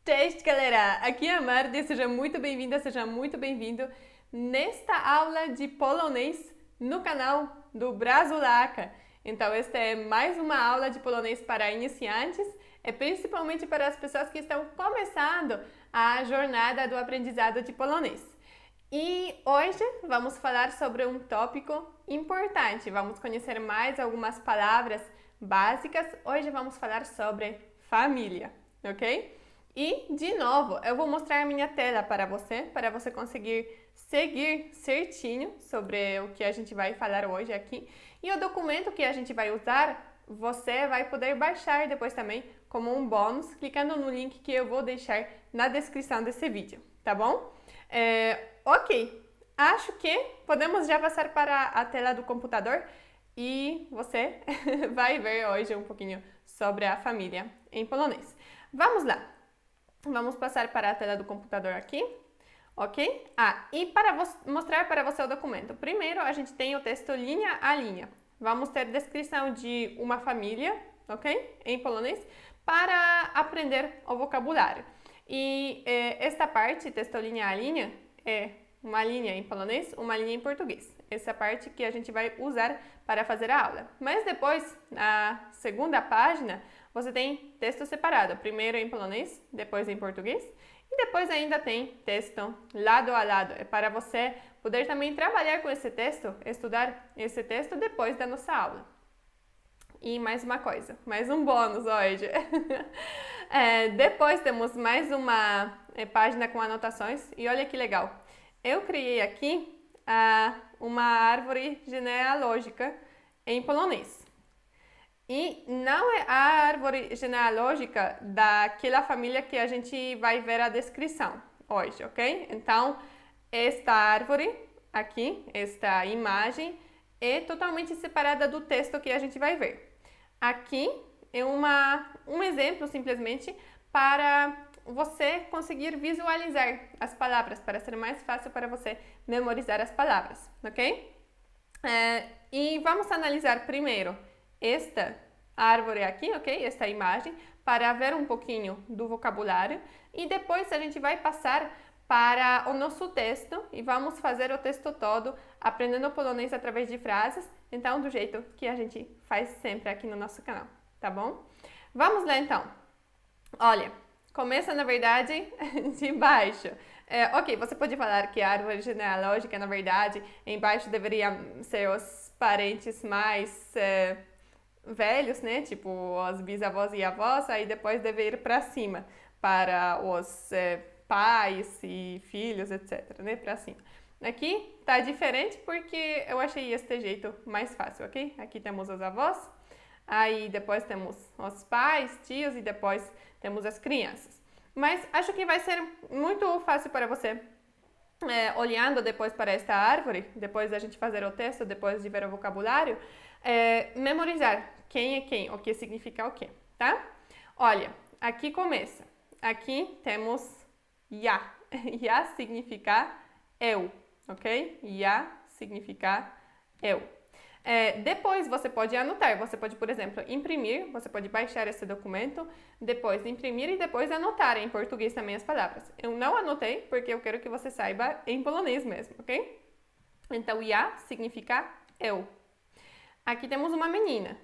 Cześć, galera! Aqui é a Mardi, seja muito bem-vinda, seja muito bem-vindo nesta aula de polonês no canal do Brasulaca. Então, esta é mais uma aula de polonês para iniciantes, principalmente para as pessoas que estão começando a jornada do aprendizado de polonês. E hoje vamos falar sobre um tópico importante, vamos conhecer mais algumas palavras básicas. Hoje vamos falar sobre família, ok? E, de novo, eu vou mostrar minha tela para você conseguir seguir certinho sobre o que a gente vai falar hoje aqui. E o documento que a gente vai usar, você vai poder baixar depois também como um bônus, clicando no link que eu vou deixar na descrição desse vídeo, tá bom? Ok, acho que podemos já passar para a tela do computador e você vai ver hoje um pouquinho sobre a família em polonês. Vamos lá! Vamos passar para a tela do computador aqui, ok? E para mostrar para você o documento, primeiro a gente tem o texto linha a linha. Vamos ter descrição de uma família, ok? Em polonês, para aprender o vocabulário. E esta parte, texto linha a linha, é uma linha em polonês, uma linha em português. Essa parte que a gente vai usar para fazer a aula. Mas depois, na segunda página, você tem texto separado, primeiro em polonês, depois em português, e depois ainda tem texto lado a lado. É para você poder também trabalhar com esse texto, estudar esse texto depois da nossa aula. E mais uma coisa, mais um bônus hoje. Depois temos mais uma página com anotações, e olha que legal. Eu criei aqui uma árvore genealógica em polonês. E não é a árvore genealógica daquela família que a gente vai ver a descrição hoje, ok? Então, esta árvore aqui, esta imagem, é totalmente separada do texto que a gente vai ver. Aqui é um exemplo, simplesmente, para você conseguir visualizar as palavras, para ser mais fácil para você memorizar as palavras, ok? E vamos analisar primeiro esta árvore aqui, ok? Esta imagem, para ver um pouquinho do vocabulário. E depois a gente vai passar para o nosso texto e vamos fazer o texto todo aprendendo polonês através de frases, então do jeito que a gente faz sempre aqui no nosso canal, tá bom? Vamos lá então. Olha, começa na verdade de baixo. Ok, você pode falar que a árvore genealógica, na verdade, embaixo deveria ser os parentes mais velhos, né? Tipo os bisavós e avós, aí depois deve ir para cima, para os pais e filhos, etc, né? Para cima. Aqui tá diferente porque eu achei este jeito mais fácil, ok? Aqui temos os avós, aí depois temos os pais, tios e depois temos as crianças. Mas acho que vai ser muito fácil para você, olhando depois para esta árvore, depois da gente fazer o texto, depois de ver o vocabulário, memorizar quem é quem, o que significa o que, tá? Olha, aqui começa. Aqui temos ja. Ja significa eu, ok? Ja significa eu. Depois você pode anotar, você pode, por exemplo, imprimir, você pode baixar esse documento, depois imprimir e depois anotar em português também as palavras. Eu não anotei porque eu quero que você saiba em polonês mesmo, ok? Então, ja significa eu. Aqui temos uma menina.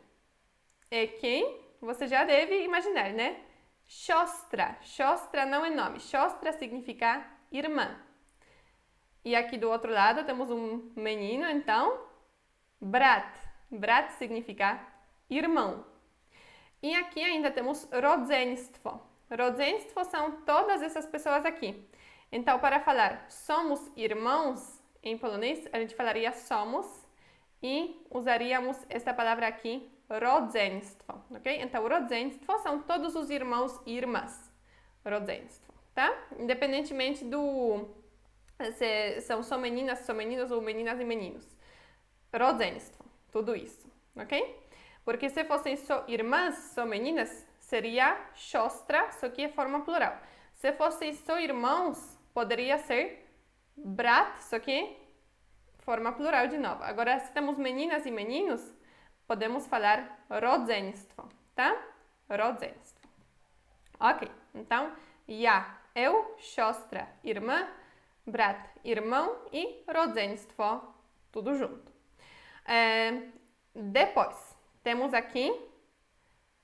É quem você já deve imaginar, né? Siostra. Siostra não é nome. Siostra significa irmã. E aqui do outro lado temos um menino, então, brat. Brat significa irmão. E aqui ainda temos rodzeństwo. Rodzeństwo são todas essas pessoas aqui. Então, para falar somos irmãos em polonês, a gente falaria somos e usaríamos esta palavra aqui, rodzeństwo, ok? Então, rodzeństwo são todos os irmãos e irmãs. Rodzeństwo, tá? Independentemente se são só meninos ou meninas e meninos. Rodzeństwo, tudo isso, ok? Porque se fossem só irmãs, só meninas, seria siostra, só que é forma plural. Se fossem só irmãos, poderia ser brat, só que forma plural de novo. Agora, se temos meninas e meninos, podemos falar rodzeństwo, tá? Rodzeństwo. Ok, então ja, eu, siostra, irmã, brat, irmão e rodzeństwo, tudo junto. Depois, temos aqui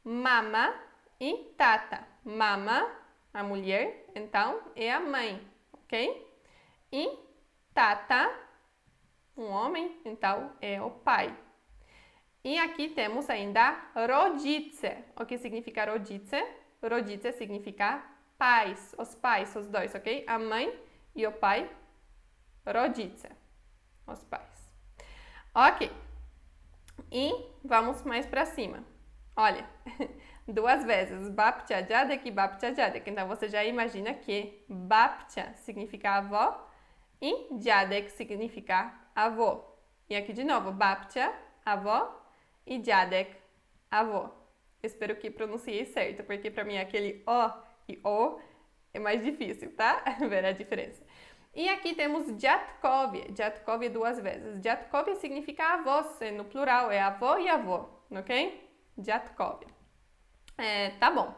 mama e tata. Mama, a mulher, então, é a mãe, ok? E tata, um homem, então, é o pai. E aqui temos ainda rodzice. O que significa rodzice? Rodzice significa pais, os dois, ok? A mãe e o pai, rodzice, os pais. Ok. E vamos mais para cima. Olha, duas vezes, babcia dziadek e babcia dziadek. Então, você já imagina que babcia significa avó e dziadek significa avô. E aqui de novo, babcia, avó, e dziadek, avô. Espero que pronunciei certo, porque para mim aquele O e O é mais difícil, tá? Ver a diferença. E aqui temos dziadkowie. Dziadkowie duas vezes. Dziadkowie significa avós, no plural, é avó e avô, ok? Dziadkowie. Tá bom.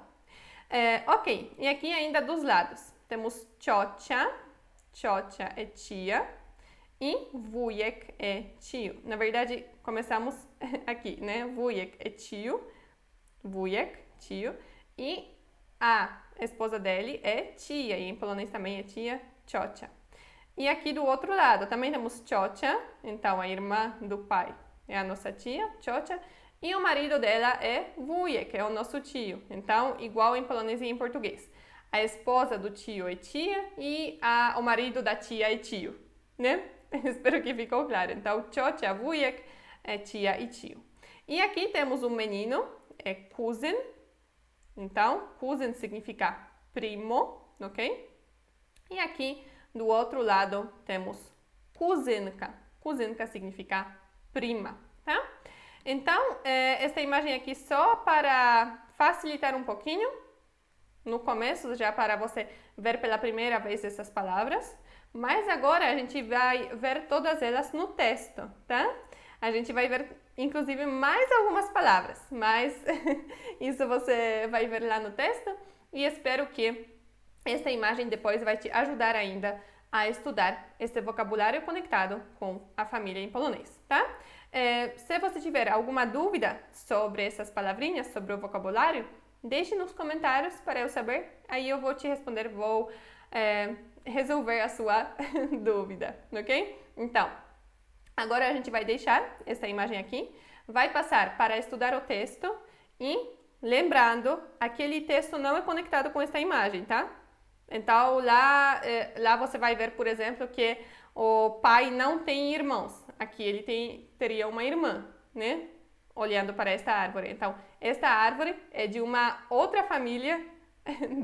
Ok, e aqui ainda dos lados. Temos ciocia, ciocia é tia, e wujek é tio. Na verdade, começamos aqui, né? Wujek é tio, wujek, tio, e a esposa dele é tia, e em polonês também é tia, ciocia. E aqui do outro lado também temos ciocia, então a irmã do pai é a nossa tia, ciocia, e o marido dela é wujek, é o nosso tio. Então, igual em polonês e em português. A esposa do tio é tia e o marido da tia é tio, né? Espero que ficou claro. Então, ciocia, wujek é tia e tio. E aqui temos um menino, é kuzyn. Então, kuzyn significa primo, ok? E aqui do outro lado temos kuzynka. Kuzynka significa prima, tá? Então, esta imagem aqui só para facilitar um pouquinho, no começo, já para você ver pela primeira vez essas palavras. Mas agora a gente vai ver todas elas no texto, tá? A gente vai ver, inclusive, mais algumas palavras, mas isso você vai ver lá no texto e espero que esta imagem depois vai te ajudar ainda a estudar este vocabulário conectado com a família em polonês, tá? Se você tiver alguma dúvida sobre essas palavrinhas, sobre o vocabulário, deixe nos comentários para eu saber, aí eu vou te responder, vou resolver a sua dúvida, ok? Então, agora a gente vai deixar essa imagem aqui, vai passar para estudar o texto e, lembrando, aquele texto não é conectado com esta imagem, tá? Então, lá você vai ver, por exemplo, que o pai não tem irmãos. Aqui ele teria uma irmã, né? Olhando para esta árvore. Então, esta árvore é de uma outra família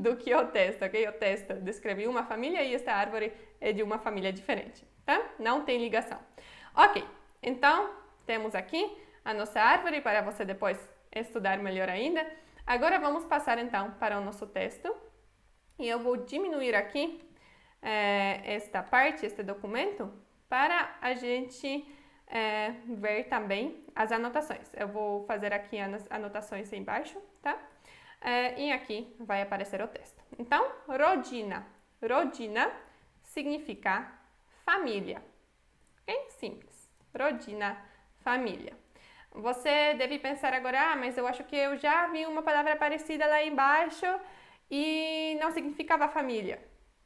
do que o texto, ok? O texto descreve uma família e esta árvore é de uma família diferente, tá? Não tem ligação. Ok, então temos aqui a nossa árvore para você depois estudar melhor ainda. Agora vamos passar então para o nosso texto e eu vou diminuir aqui esta parte, este documento, para a gente ver também as anotações. Eu vou fazer aqui as anotações embaixo, tá? E aqui vai aparecer o texto. Então, rodzina. Rodzina significa família. Ok? Simples. Rodzina, família. Você deve pensar agora, mas eu acho que eu já vi uma palavra parecida lá embaixo e não significava família.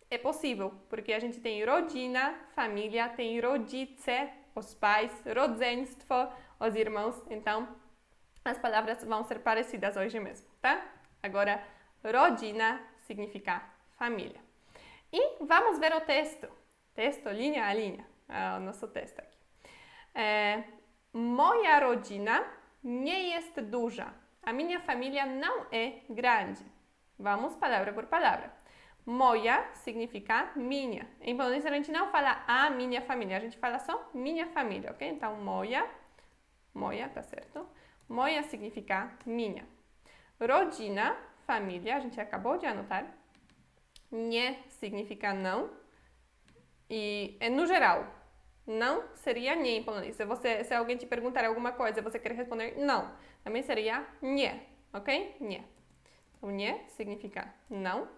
É possível, porque a gente tem rodzina, família, tem rodzice, os pais, rodzeństwo, os irmãos. Então, as palavras vão ser parecidas hoje mesmo, tá? Agora, rodzina significa família. E vamos ver o texto. Texto, linha a linha. O nosso texto aqui. Moja rodzina nie jest duża. A minha família não é grande. Vamos palavra por palavra. Moja significa minha. Em polonês a gente não fala a minha família, a gente fala só minha família, ok? Então, moja, tá certo? Moja significa minha. Rodzina, família, a gente acabou de anotar. Nie significa não. E no geral, não seria nie em polonês. Se alguém te perguntar alguma coisa e você quer responder não, também seria nie, ok? Nie. Então, nie significa não.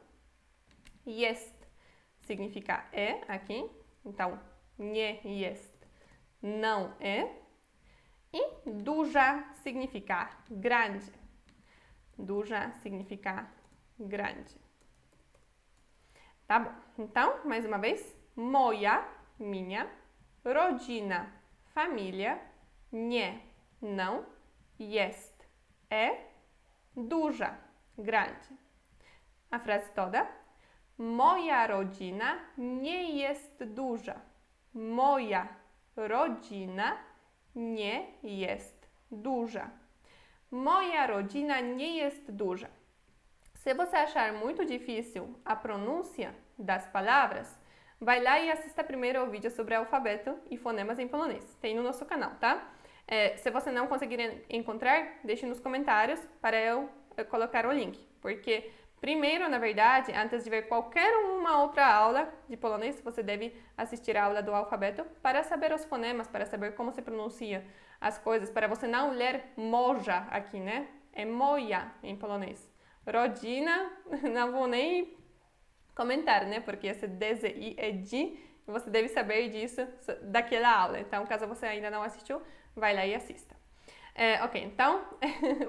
jest significa é aqui. Então, nie jest não é. E duża significa grande. Duża significa grande. Tá bom. Então, mais uma vez. Moja, minha. Rodzina, família. Nie, não. Jest, é. Duża, grande. A frase toda. Moja rodzina nie jest duża. Moja rodzina nie jest duża. Moja rodzina nie jest duża. Se você achar muito difícil a pronúncia das palavras, vai lá e assista primeiro o vídeo sobre alfabeto e fonemas em polonês. Tem no nosso canal, tá? Se você não conseguir encontrar, deixe nos comentários para eu colocar o link. Porque primeiro, na verdade, antes de ver qualquer uma outra aula de polonês, você deve assistir a aula do alfabeto para saber os fonemas, para saber como se pronuncia as coisas, para você não ler moja aqui, né? É moja em polonês. Rodzina, não vou nem comentar, né? Porque esse DZI é de, e você deve saber disso daquela aula. Então, caso você ainda não assistiu, vai lá e assista. Ok, então,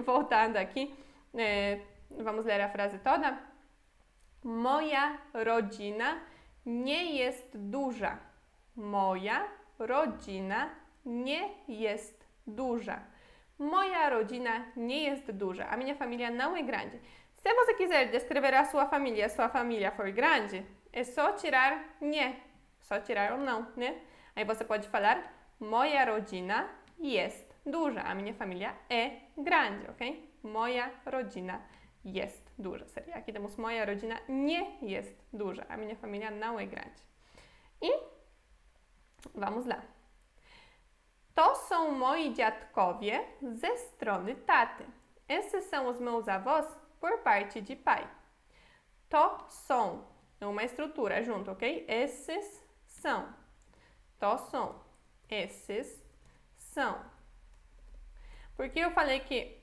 voltando aqui, vamos ler a frase toda. Moja rodzina nie jest duża. Moja rodzina nie jest duża. Moja rodzina nie jest duża. A minha família não é grande. Se você quiser descrever a sua família for grande, é só tirar nie. Só tirar o não, né? Aí você pode falar moja rodzina jest duża. A minha família é grande, ok? Moja rodzina jest duża. Seria aqui temos moja rodzina nie jest duża. A minha família não é grande. E vamos lá. To są moi dziadkowie ze strony taty. Esses são os meus avós por parte de pai. To są é uma estrutura junto, ok? Esses são. To są. Esses são. Por que eu falei que...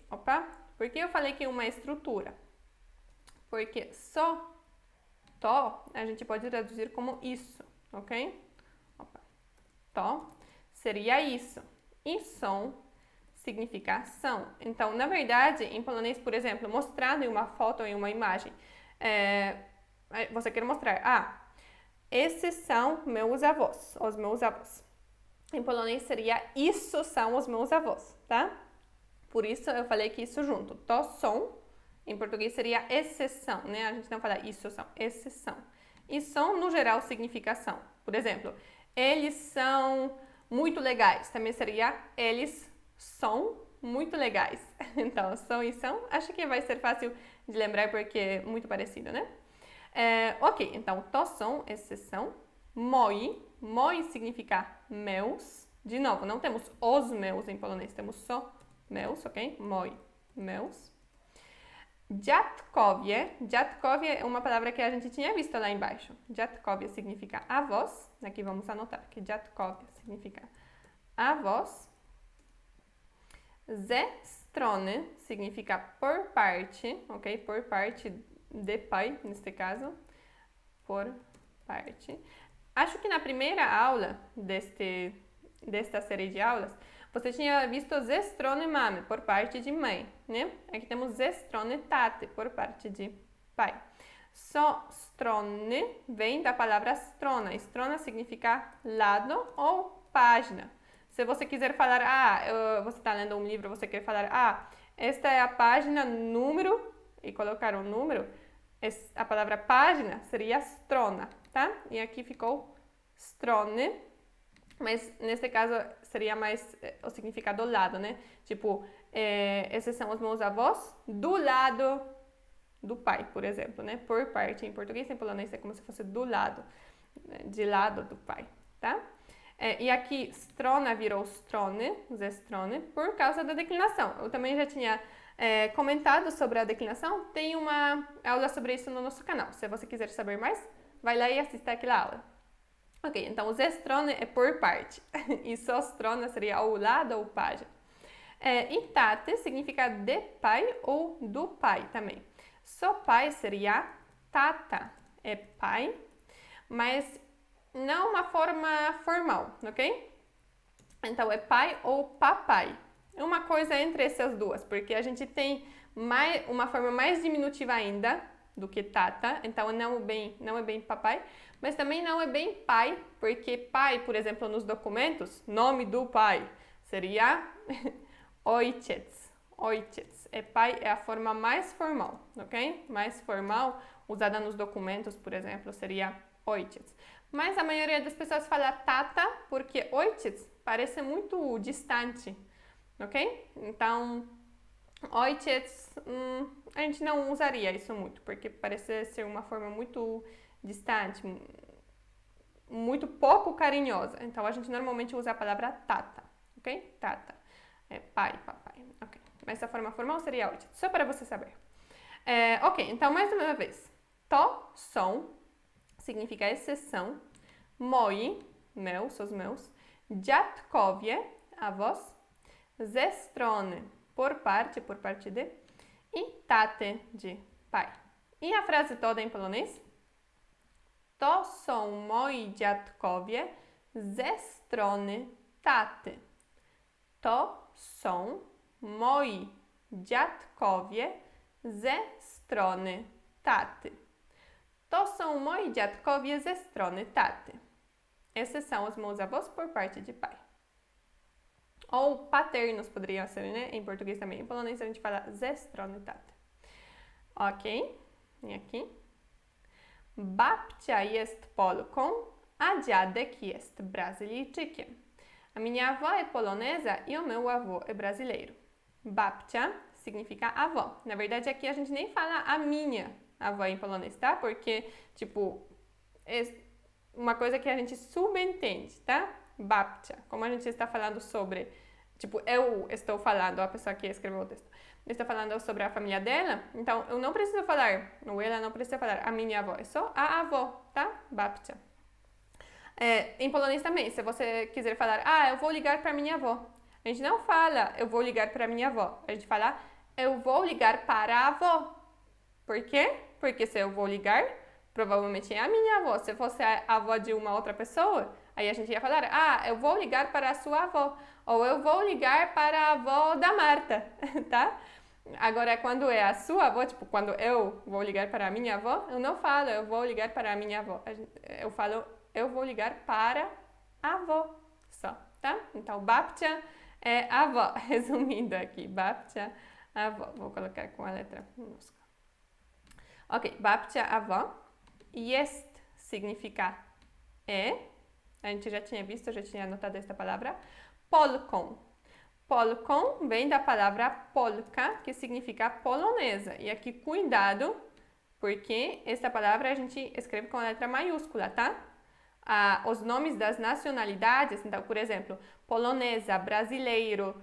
Por que eu falei que é uma estrutura? Porque só to a gente pode traduzir como isso, ok? To seria isso. E som significa são. Então, na verdade, em polonês, por exemplo, mostrando em uma foto ou em uma imagem, você quer mostrar, esses são meus avós, os meus avós. Em polonês seria isso são os meus avós, tá? Por isso eu falei que isso junto. To są, em português seria exceção, né? A gente não fala isso são, exceção. E som, no geral, significa são. Por exemplo, eles são muito legais. Também seria eles são muito legais. Então, são e são, acho que vai ser fácil de lembrar porque é muito parecido, né? Ok, então, to są, exceção. Moi, moi significa meus. De novo, não temos os meus em polonês, temos só meus, ok? Moi, meus. Dziadkowie. Dziadkowie é uma palavra que a gente tinha visto lá embaixo. Dziadkowie significa avós. Aqui vamos anotar que dziadkowie significa avós. Ze strony significa por parte, ok? Por parte de pai, neste caso. Por parte. Acho que na primeira aula desta série de aulas, você tinha visto ze strony mamy, por parte de mãe, né? Aqui temos ze strony taty, por parte de pai. So strony vem da palavra strona. Strona significa lado ou página. Se você quiser falar, você está lendo um livro, você quer falar, esta é a página número, e colocar um número, a palavra página seria strona, tá? E aqui ficou strony. Mas, nesse caso, seria mais o significado do lado, né? Tipo, esses são os meus avós do lado do pai, por exemplo, né? Por parte, em português e em polonês é como se fosse do lado, de lado do pai, tá? E aqui, strona virou strony, ze strony, por causa da declinação. Eu também já tinha comentado sobre a declinação, tem uma aula sobre isso no nosso canal. Se você quiser saber mais, vai lá e assista aquela aula. Ok, então o ze strony é por parte, e so strona seria ao lado ou página. E taty significa de pai ou do pai também. So pai seria tata, é pai, mas não uma forma formal, ok? Então, é pai ou papai. É uma coisa entre essas duas, porque a gente tem uma forma mais diminutiva ainda do que tata, então não é bem papai, mas também não é bem pai, porque pai, por exemplo, nos documentos, nome do pai seria ojciec. Ojciec. É pai, é a forma mais formal, ok? Mais formal, usada nos documentos, por exemplo, seria ojciec. Mas a maioria das pessoas fala tata porque ojciec parece muito distante, ok? Então, ojciec, a gente não usaria isso muito, porque parece ser uma forma muito distante, muito pouco carinhosa. Então, a gente normalmente usa a palavra tata, ok? Tata. É pai, papai, ok. Mas a forma formal seria ojciec, só para você saber. Ok, então, mais uma vez. To, som, significa exceção. Moi, meus, os meus. Dziadkowie, avós. Ze strony, por parte de. E tate, de pai. E a frase toda em polonês? To są moi dziadkowie ze strony taty. To są moi dziadkowie ze strony taty. To są moi dziadkowie ze strony taty. Esses são os meus avós por parte de pai. Ou paternos poderiam ser, né? Em português também. Em polonês a gente fala ze strony taty. Ok? E aqui. Babcia jest Polką, a dziadek jest Brazylijczykiem. A minha avó é polonesa e o meu avô é brasileiro. Babcia significa avó. Na verdade, aqui a gente nem fala a minha avó em polonês, tá? Porque, tipo, é uma coisa que a gente subentende, tá? Babcia. Como a gente está falando sobre... Tipo, eu estou falando, a pessoa que escreveu o texto, está falando sobre a família dela, então eu não preciso falar, ou ela não precisa falar a minha avó, é só a avó, tá? Babcia. Em polonês também, se você quiser falar, eu vou ligar para minha avó. A gente não fala, eu vou ligar para minha avó. A gente fala, eu vou ligar para a avó. Por quê? Porque se eu vou ligar, provavelmente é a minha avó. Se fosse a avó de uma outra pessoa, aí a gente ia falar, eu vou ligar para a sua avó. Ou eu vou ligar para a avó da Marta, tá? Agora, quando é a sua avó, tipo, quando eu vou ligar para a minha avó, eu não falo, eu vou ligar para a minha avó. Eu falo, eu vou ligar para a avó, só, tá? Então, babcia é avó, resumindo aqui, babcia, avó. Vou colocar com a letra minúscula. Ok, babcia, avó. Jest significa é. A gente já tinha visto, já tinha anotado esta palavra. Polką. Polką vem da palavra polka, que significa polonesa. E aqui, cuidado, porque essa palavra a gente escreve com a letra maiúscula, tá? Os nomes das nacionalidades, então, por exemplo, polonesa, brasileiro,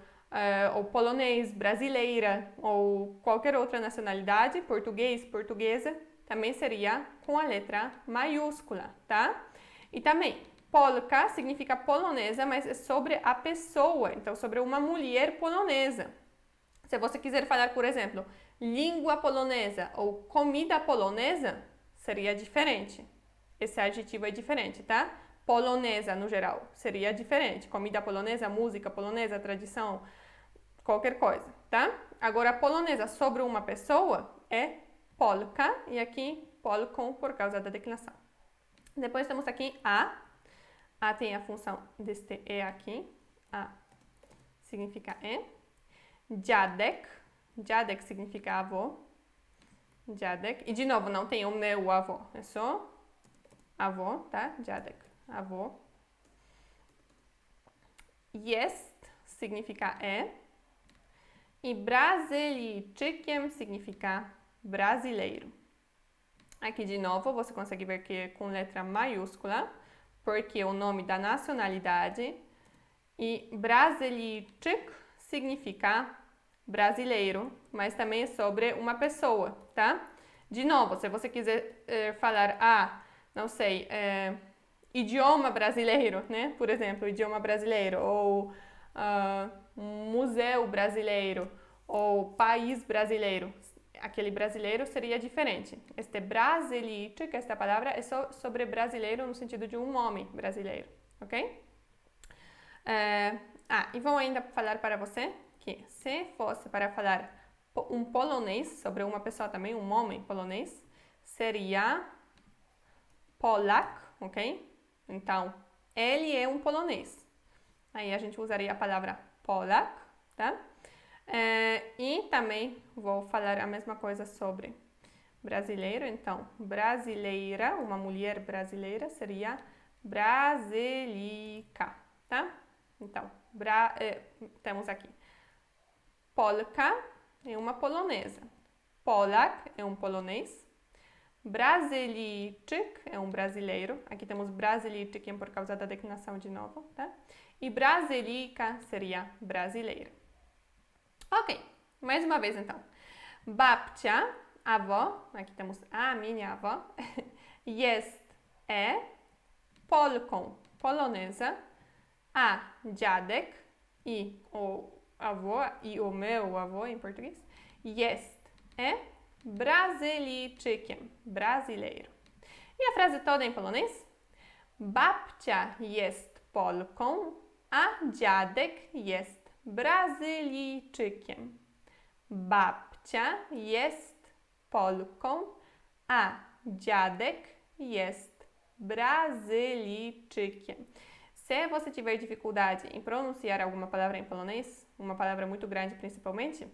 ou polonês, brasileira, ou qualquer outra nacionalidade, português, portuguesa, também seria com a letra maiúscula, tá? E também, polka significa polonesa, mas é sobre a pessoa, então sobre uma mulher polonesa. Se você quiser falar, por exemplo, língua polonesa ou comida polonesa, seria diferente. Esse adjetivo é diferente, tá? Polonesa, no geral, seria diferente. Comida polonesa, música polonesa, tradição, qualquer coisa, tá? Agora, polonesa sobre uma pessoa é polka, e aqui polką por causa da declinação. Depois temos aqui a. A tem a função deste E aqui. A significa E. Dziadek. Dziadek significa avô. Dziadek. E de novo, não tem o meu avô. É só avô, tá? Dziadek. Avô. Jest significa é. E Brazylijczykiem significa brasileiro. Aqui de novo, você consegue ver que é com letra maiúscula, porque é o nome da nacionalidade. E Brazylijczyk significa brasileiro, mas também é sobre uma pessoa, tá? De novo, se você quiser falar, não sei, idioma brasileiro, né? Por exemplo, idioma brasileiro, ou museu brasileiro, ou país brasileiro. aquele brasileiro seria diferente. Este brasilite, que esta palavra é sobre brasileiro no sentido de um homem brasileiro, ok? E vou ainda falar para você que se fosse para falar um polonês sobre uma pessoa também, um homem polonês, seria Polak, ok? Então, ele é um polonês. Aí a gente usaria a palavra Polak, tá? E também vou falar a mesma coisa sobre brasileiro. Então, brasileira, uma mulher brasileira seria brasilica, tá? Então, temos aqui Polka é uma polonesa, Polak é um polonês, Brasiliczyk é um brasileiro. Aqui temos Brasiliczyk por causa da declinação de novo, tá? E Brasilica seria brasileira. Ok, mais uma vez então. Babcia, avó, aqui temos a minha avó, jest, é, Polką, polonesa, a dziadek e o avô e o meu avô em português, jest, é, Brazylijczykiem, brasileiro. E a frase toda em polonês? Babcia jest Polką, a dziadek jest Brazylijczykiem. Babcia jest Polką, a dziadek jest Brazylijczykiem. Se você tiver dificuldade em pronunciar alguma palavra em polonês, uma palavra muito grande principalmente,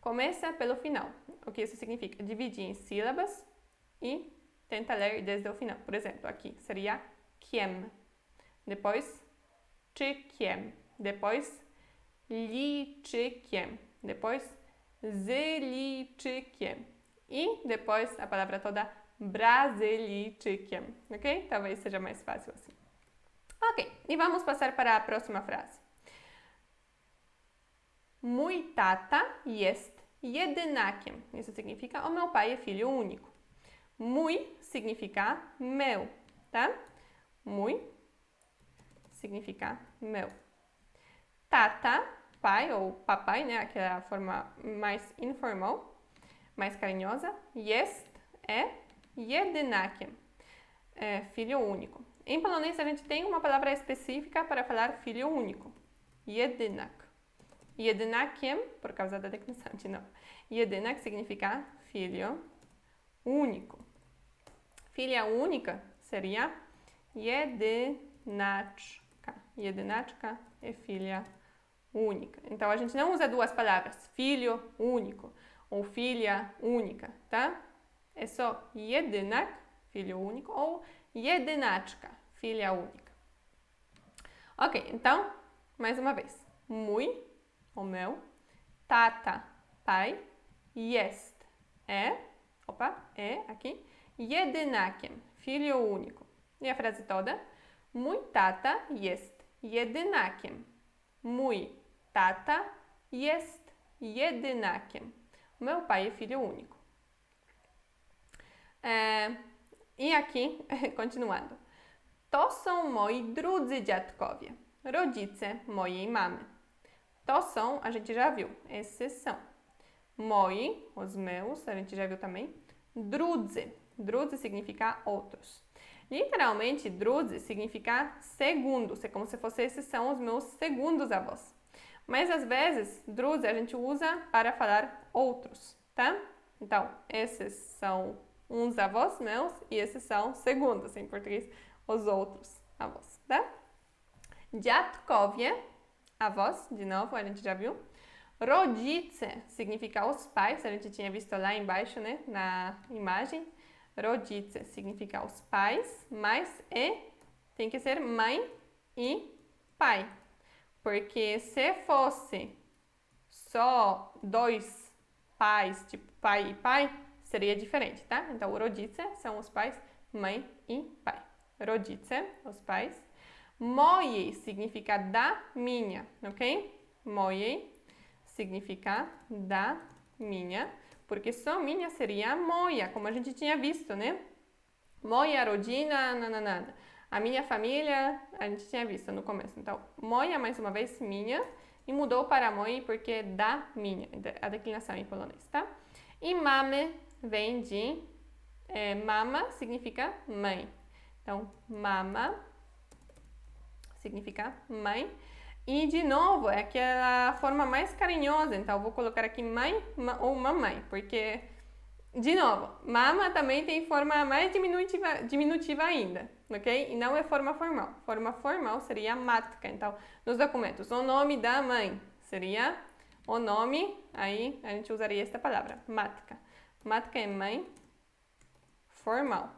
começa pelo final. O que isso significa? Dividir em sílabas e tenta ler desde o final. Por exemplo, aqui seria kiem, depois czykiem, depois liczykiem, depois zyliczykiem e depois a palavra toda brazylijczykiem, ok? Talvez seja mais fácil assim. Ok, e vamos passar para a próxima frase. Mój tata jest jedynakiem. Isso significa o meu pai é filho único. Mój significa meu, tá? Mój significa meu. Tata, pai ou papai, né? Aquela forma mais informal, mais carinhosa. Jest é jedynakiem, filho único. Em polonês, a gente tem uma palavra específica para falar filho único. Jedynak. Jedynakiem, por causa da declinação de novo. Jedynak significa filho único. Filha única seria jedynaczka. Jedynaczka é filha única. Então, a gente não usa duas palavras, filho único ou filha única, tá? É só jedynak, filho único, ou jedynaczka, filha única. Ok, então, mais uma vez. Mój, o meu, tata, pai, jest, é, aqui, jedynakiem, filho único. E a frase toda? Mój tata jest jedynakiem. Mój tata jest jedynakiem. O meu pai é filho único. I aqui, continuando. To są moi drudzy dziadkowie, rodzice mojej mamy. To są, a gente já viu, esses são. Moi, os meus, a gente já viu também. Drudzy. Drudzy significa outros. Literalmente, drudzy significa segundos. É como se fosse, esses são os meus segundos avós. Mas, às vezes, drudzy a gente usa para falar outros, tá? Então, esses são uns avós meus e esses são segundos, em português, os outros avós, tá? Dziadkowie, avós, de novo, a gente já viu. Rodzice significa os pais, a gente tinha visto lá embaixo, né, na imagem. Rodzice significa os pais, mas tem que ser mãe e pai. Porque se fosse só dois pais, tipo pai e pai, seria diferente, tá? Então, rodzice são os pais, mãe e pai. Rodzice, os pais. Mojej significa da minha, ok? Mojej significa da minha, porque só minha seria moja, como a gente tinha visto, né? Moja rodzina, nananana. A minha família, a gente tinha visto no começo. Então, moja, mais uma vez, minha, e mudou para mojej porque é da minha, a declinação em polonês, tá? E mame vem de... mama significa mãe. Então, mama significa mãe. E, de novo, é aquela forma mais carinhosa. Então, eu vou colocar aqui mãe ou mamãe, porque, de novo, mama também tem forma mais diminutiva ainda, ok? E não é forma formal. Forma formal seria matka. Então, nos documentos, o nome da mãe seria o nome, aí a gente usaria esta palavra, matka. Matka é mãe formal.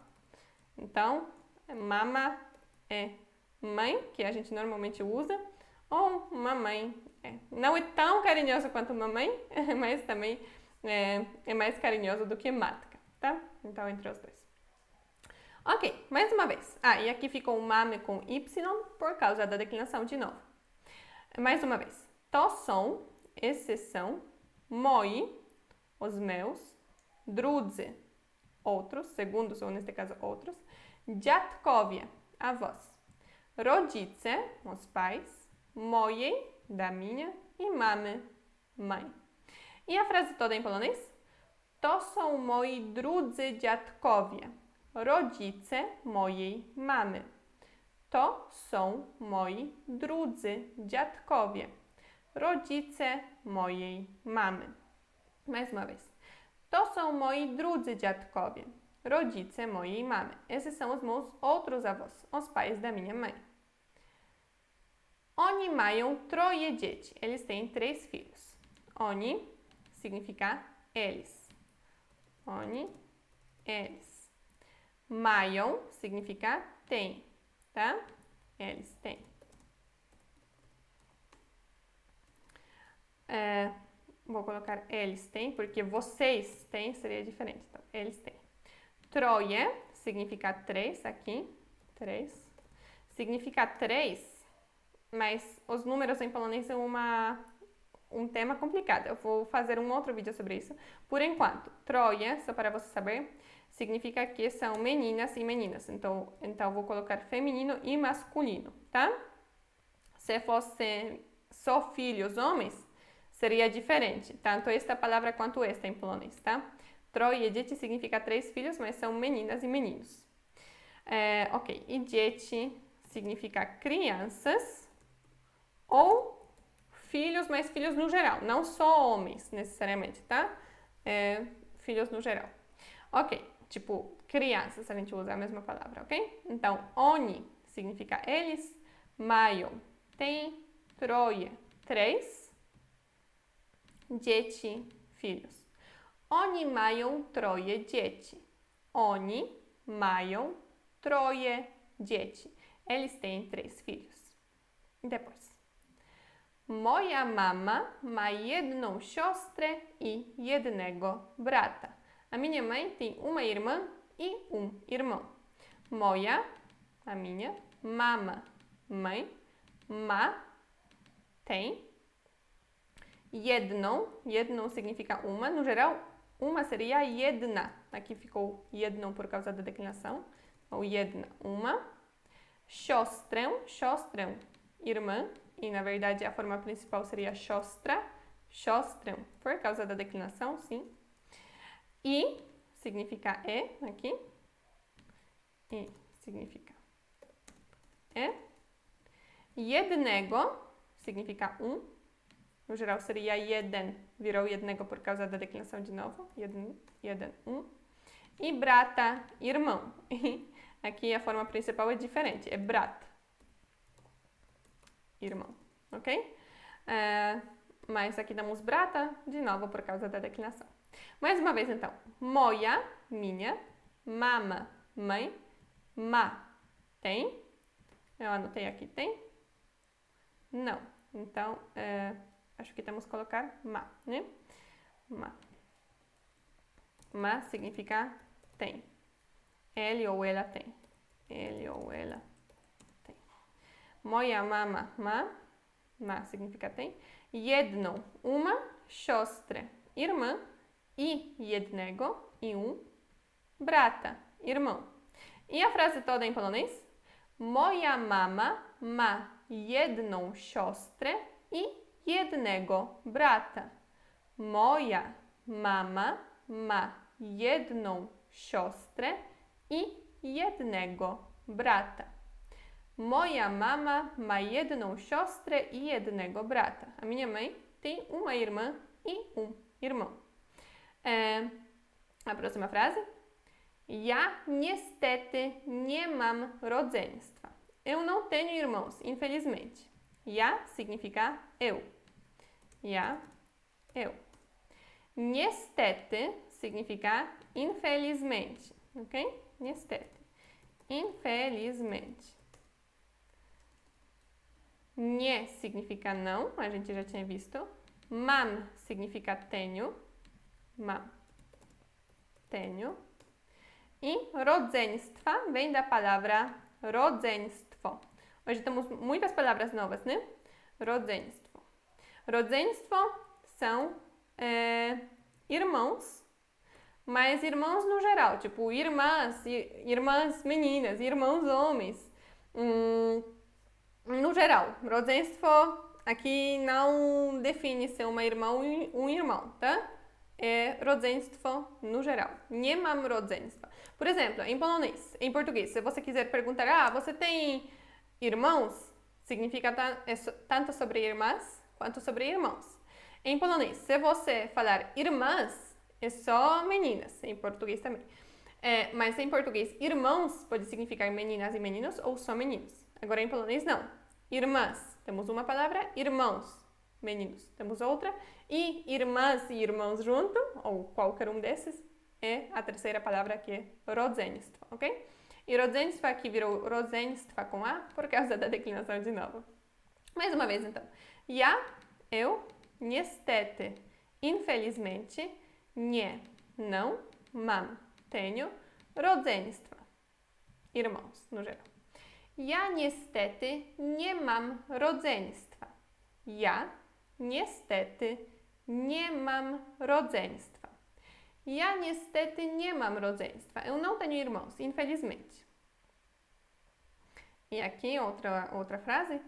Então, mama é mãe, que a gente normalmente usa, ou mamãe. Não é tão carinhoso quanto mamãe, mas também é mais carinhoso do que matka, tá? Então, entre os dois. Ok, mais uma vez. E aqui ficou o mame com Y por causa da declinação de novo. Mais uma vez. To são, esses são, moi, os meus, drudze, outros, segundos ou neste caso outros, dziadkowie, avós, rodzice, os pais, mojej, da minha, e mamy, mãe. E a frase toda em polonês? To są moi drudzy dziadkowie, rodzice mojej mamy. To są moi drudzy dziadkowie, rodzice mojej mamy. Mais uma vez. To są moi drudzy dziadkowie, rodzice mojej mamy. Esses são os meus outros avós, os pais da minha mãe. Oni mają troje dzieci. Eles têm 3 filhos. Oni significa eles. Oni, eles. Mają significa tem, tá? Eles têm. Vou colocar eles têm, porque vocês têm seria diferente. Então, eles têm. Troje significa 3 aqui. 3. Significa 3, mas os números em polonês são um tema complicado. Eu vou fazer um outro vídeo sobre isso. Por enquanto, troje, só para você saber, significa que são meninas e meninas. Então vou colocar feminino e masculino, tá? Se fosse só filhos homens, seria diferente, tanto esta palavra quanto esta em polonês, tá? Troje dzieci significa 3 filhos, mas são meninas e meninos. Ok, e dzieci significa crianças ou filhos, mas filhos no geral, não só homens necessariamente, tá? Filhos no geral. Ok, tipo crianças, a gente usa a mesma palavra, ok? Então, oni significa eles, mają tem, troje 3, dzieci, filhos. Oni mają troje dzieci. Oni mają troje dzieci. Eles têm 3 filhos. Depois. Moja mama ma jedną siostrę i jednego brata. A minha mãe tem uma irmã e um irmão. Moja, a minha, mama, mãe, ma, tem, jedną significa uma, no geral, uma seria jedna, aqui ficou jedną por causa da declinação, ou jedna, uma, siostrę, irmã, e na verdade a forma principal seria siostra, siostrę, por causa da declinação, sim, i significa aqui, i significa jednego significa um, no geral seria jeden, virou jednego por causa da declinação de novo, jeden, um. E brata, irmão. Aqui a forma principal é diferente, é brat, irmão, ok? Mas aqui damos brata, de novo por causa da declinação. Mais uma vez então, moja, minha, mama, mãe, ma, tem. Eu anotei aqui, tem? Não. Então, acho que temos que colocar ma, né? Ma. Ma significa tem. Ele ou ela tem. Ele ou ela tem. Moja mama, ma significa tem. Jedną, uma, siostrę, irmã, i jednego, e um, brata, irmão. E a frase toda em polonês? Moja mama ma jedną siostrę i jednego brata. Moja mama ma jedną siostrę i jednego brata. Moja mama ma jedną siostrę e jednego brata. A minha mãe tem uma irmã e irmão. A próxima frase. Ja niestety nie mam rodzeństwa. Eu não tenho irmãos, infelizmente. Ja significa eu. Ja, eu. Niestety significa infelizmente, ok? Niestety. Infelizmente. Nie significa não, a gente já tinha visto. Mam significa tenho. Mam. Tenho. E rodzeństwa vem da palavra rodzeństwo. Hoje temos muitas palavras novas, né? Rodzeństwo. Rodzeństwo são irmãos, mas irmãos no geral, tipo irmãs meninas, irmãos homens. No geral, rodzeństwo aqui não define ser uma irmã ou um irmão, tá? É rodzeństwo no geral. Nie mam rodzeństwa. Por exemplo, em polonês, em português, se você quiser perguntar, você tem irmãos? Significa tanto sobre irmãs quanto sobre irmãos. Em polonês, se você falar irmãs, é só meninas, em português também. Mas em português, irmãos pode significar meninas e meninos ou só meninos. Agora em polonês, não. Irmãs, temos uma palavra, irmãos, meninos, temos outra. E irmãs e irmãos junto, ou qualquer um desses, é a terceira palavra que é rodzeństwo, ok? E rodzeństwo aqui virou rodzeństwa com A por causa da declinação de novo. Mais uma vez, então. Ja, eu, niestety, infelizmente, nie, não, mam, tenho, rodzeństwa, irmãos, no geral. Ja niestety nie mam rodzeństwa. Ja niestety nie mam rodzeństwa. Ja niestety nie mam rodzeństwa. Eu não tenho irmãos, infelizmente. E aqui outra frase.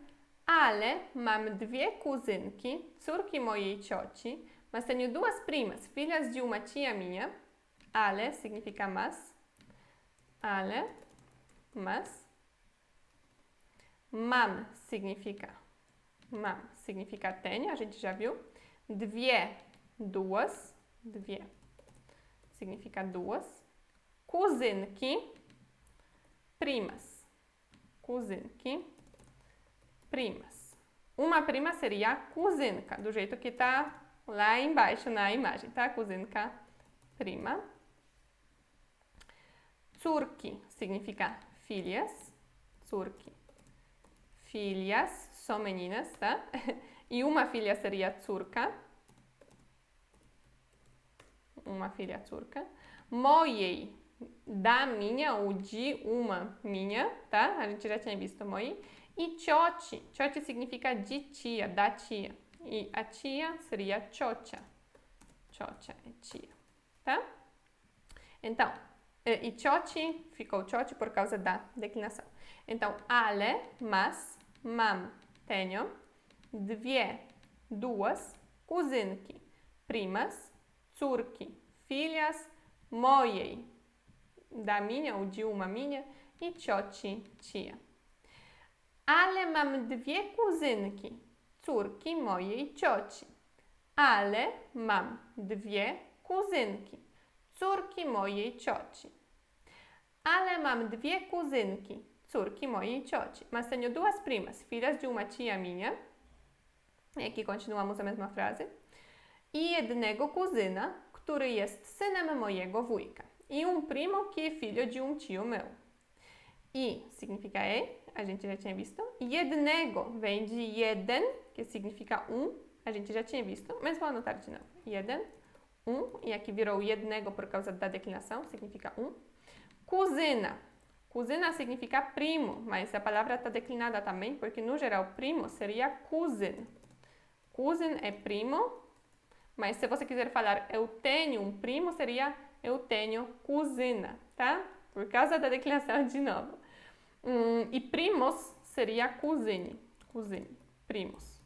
Ale mam dwie kuzynki, córki mojej cioci, mas tenho duas primas, filhas de uma tia minha. Ale significa mas. Ale, mas. Mam significa tenho, a gente já viu. Dwie, duas. Dwie significa duas. Kuzynki, primas. Kuzynki, primas. Uma prima seria kuzynka, do jeito que tá lá embaixo na imagem, tá? Kuzynka, prima. Córki significa filhas. Córki. Filhas, só meninas, tá? E uma filha seria córka. Uma filha córka. Mojej, da minha ou de uma minha, tá? A gente já tinha visto mojej. E cioci. Cioci significa de tia, da tia. E a tia seria ciocia. Ciocia é tia, tá? Então, e cioci ficou cioci por causa da declinação. Então, ale, mas, mam, tenho, dwie, duas, kuzynki, primas, córki, filhas, mojej, da minha ou de uma minha, e cioci, tia. Ale mam dwie kuzynki, córki mojej cioci. Ale mam dwie kuzynki, córki mojej cioci. Ale mam dwie kuzynki, córki mojej cioci. Mas tenho duas primas, filhas de uma tia minha. E aqui continuamos a mesma frase. I jednego kuzyna, który jest synem mojego wujka. E primo que é filho de tio meu. I significa a gente já tinha visto. Jednego vem de jeden, que significa a gente já tinha visto, mas vou anotar de novo. Jeden, e aqui virou jednego por causa da declinação, significa Kuzyna. Kuzyna significa primo, mas a palavra está declinada também, porque no geral primo seria kuzyn. Kuzyn é primo, mas se você quiser falar eu tenho primo, seria eu tenho kuzyna, tá? Por causa da declinação de novo. E primos seria kuzyni. Kuzyni, primos.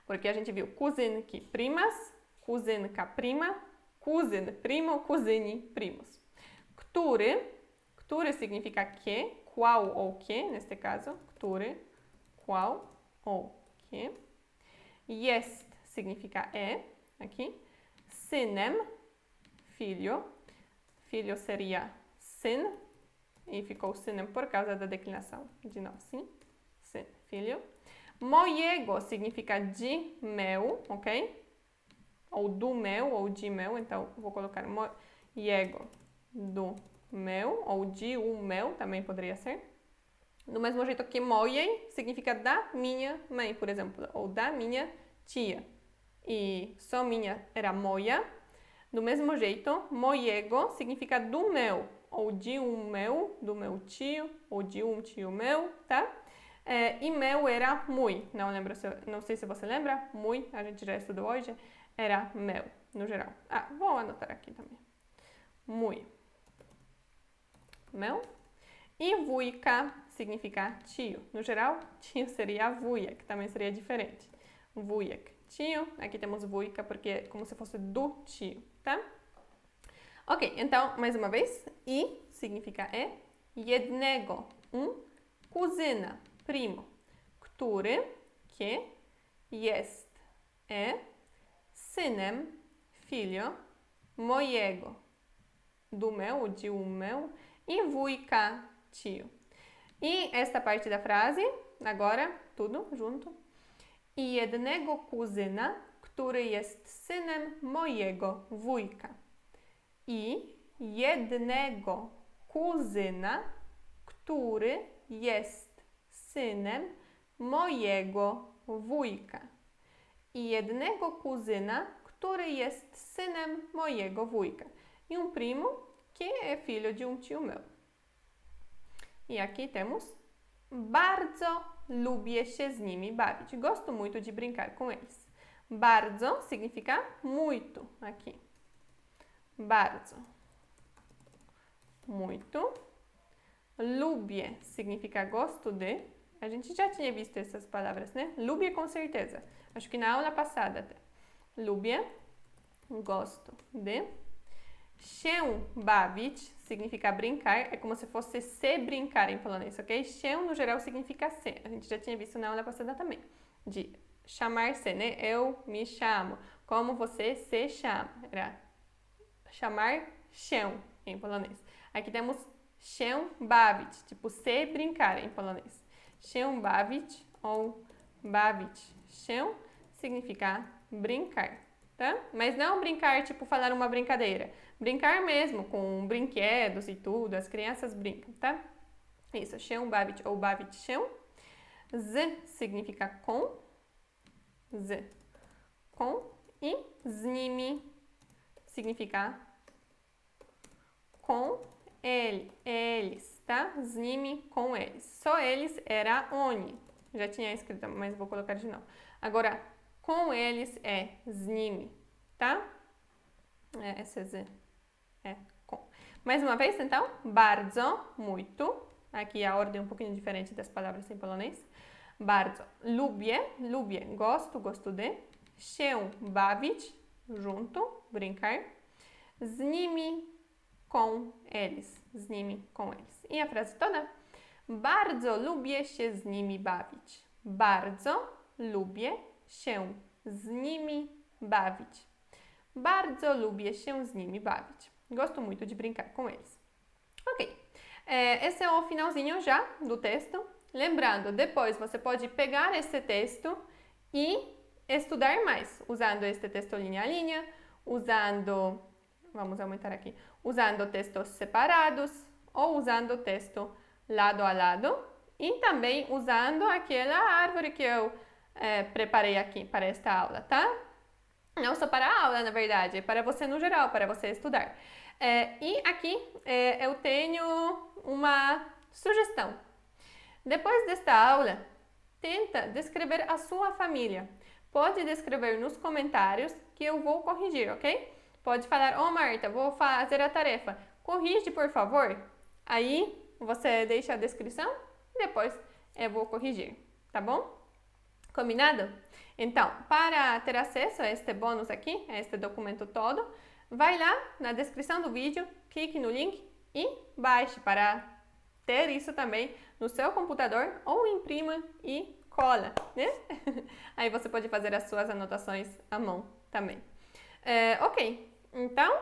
Porque a gente viu kuzynki, primas, kuzynka, prima, Kuzyn, primo, kuzyni, primos. Który significa que, qual ou que, neste caso. Który, qual ou que. Jest significa é, aqui. Synem, filho. Filho seria syn. E ficou synem por causa da declinação de nó, sim? Syn, filho. Mojego significa de meu, ok? Ou do meu, ou de meu. Então, vou colocar mojego, do meu, ou de o meu, também poderia ser. Do mesmo jeito que mojej significa da minha mãe, por exemplo, ou da minha tia. E só minha era moja. Do mesmo jeito, mojego significa do meu, ou de um meu, do meu tio, ou de um tio meu, tá? E meu era muy. Não sei se você lembra. Muy, a gente já estudou hoje. Era meu, no geral. Vou anotar aqui também. Muy. Meu. E vujka significa tio. No geral, tio seria vuja, que também seria diferente. Vujek, tio. Aqui temos vujka porque é como se fosse do tio, tá? Ok, então, mais uma vez. I significa é. Jednego, kuzyna, primo. Który, que. Jest, é. Synem, filho. Mojego, do meu, de um meu. E vujka, tio. E esta parte da frase, agora, tudo junto. I jednego kuzyna, który jest synem mojego wujka. I jednego kuzyna, który jest synem mojego wujka. I jednego kuzyna, który jest synem mojego wujka. E primo, que é filho de tio meu. E aqui temos: bardzo lubię się z nimi bawić. Gosto muito de brincar com eles. Bardzo significa muito aqui. Bardzo. Muito. Lubię significa gosto de. A gente já tinha visto essas palavras, né? Lubię com certeza. Acho que na aula passada até. Lubię, gosto de. Się bawić significa brincar, é como se fosse se brincar em polonês, ok? Się no geral significa se. A gente já tinha visto na aula passada também. De chamar-se, né? Eu me chamo. Como você se chama? Era chamar się em polonês. Aqui temos się bawić, tipo se brincar em polonês. Się bawić ou bawić się significa brincar, tá? Mas não brincar, tipo falar uma brincadeira. Brincar mesmo, com brinquedos e tudo, as crianças brincam, tá? Isso, się bawić ou bawić się. Z significa com. Z, com. E z nimi significa com eles, tá? Z nimi, com eles. Só eles era oni. Já tinha escrito, mas vou colocar de novo. Agora, com eles é z nimi, tá? Esse é z. Com. Mais uma vez, então, bardzo, muito. Aqui a ordem é um pouquinho diferente das palavras em polonês. Bardzo, lubię, gosto de. Się bawić, junto, brincar. Z nimi, com eles. Z nimi, com eles. E a frase toda? Bardzo lubię się z nimi bawić. Bardzo lubię się z nimi bawić. Bardzo lubię się z nimi bawić. Gosto muito de brincar com eles. Ok. Esse é o finalzinho já do texto. Lembrando, depois você pode pegar esse texto e estudar mais, usando este texto linha a linha, vamos aumentar aqui, usando textos separados ou usando texto lado a lado e também usando aquela árvore que eu preparei aqui para esta aula, tá? Não só para a aula, na verdade, é para você no geral, para você estudar. E aqui eu tenho uma sugestão. Depois desta aula, tenta descrever a sua família. Pode descrever nos comentários que eu vou corrigir, ok? Pode falar, Marta, vou fazer a tarefa. Corrige, por favor. Aí você deixa a descrição e depois eu vou corrigir, tá bom? Combinado? Então, para ter acesso a este bônus aqui, a este documento todo, vai lá na descrição do vídeo, clique no link e baixe para ter isso também no seu computador ou imprima e cola, né? Aí você pode fazer as suas anotações à mão também. Ok, então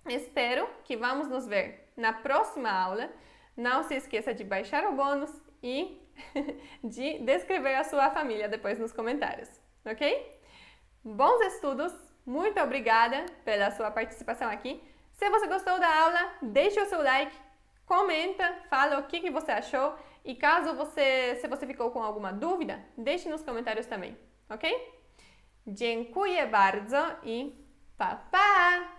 espero que vamos nos ver na próxima aula. Não se esqueça de baixar o bônus e de descrever a sua família depois nos comentários, ok? Bons estudos, muito obrigada pela sua participação aqui. Se você gostou da aula, deixe o seu like, comenta, fala o que você achou e se você ficou com alguma dúvida, deixe nos comentários também, ok? Dziękuję bardzo i pa pa!